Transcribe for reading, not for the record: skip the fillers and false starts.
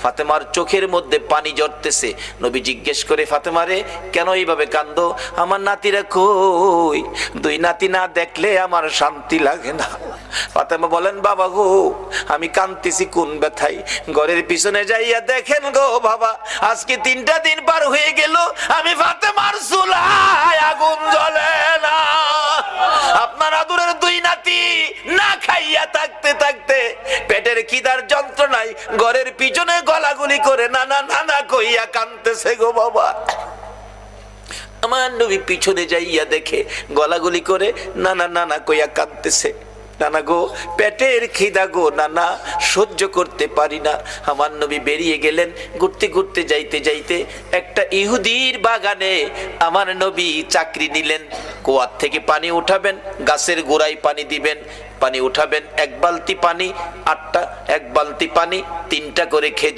ফাতেমার চোখের মধ্যে পানি ঝরতেছে। নবী জিজ্ঞেস করে, ফাতেমা রে, কেন এইভাবে কান্দো? আমার নাতিরা কই? দুই নাতি না দেখলে আমার শান্তি লাগে না। ফাতেমা বলেন, বাবা গো, আমি কাঁদতেছি কোন ব্যথায়? ঘরের পিছনে যাইয়া দেখেন গো বাবা, আজকে 3টা দিন পার হয়ে গেল, আমি ফাতেমার চুলায় আগুন জ্বলে না। আপনার আদরের দুই নাতি না খাইয়া থাকতে থাকতে পেটের খিদার যন্ত্রণায় ঘরের পিছনে গলাগুলি করে নানা নানা কইয়া কাঁদতেছে গো বাবা। আমার নবী পিছনে যাইয়া দেখে গলাগুলি করে নানা নানা কইয়া কাঁদতেছে। নানা গো, পেটের খিদা গো নানা, সহ্য করতে পারি না। আমার নবী বেরিয়ে গেলেন। ঘুরতে ঘুরতে যাইতে যাইতে একটা ইহুদির বাগানে আমার নবী চাকরি নিলেন। কুয়ার থেকে পানি উঠাবেন, গাছের গোড়ায় পানি দিবেন, পানি উঠাবেন, 1 বালতি পানি 8টা, 1 বালতি পানি 3টা করে খেজুর।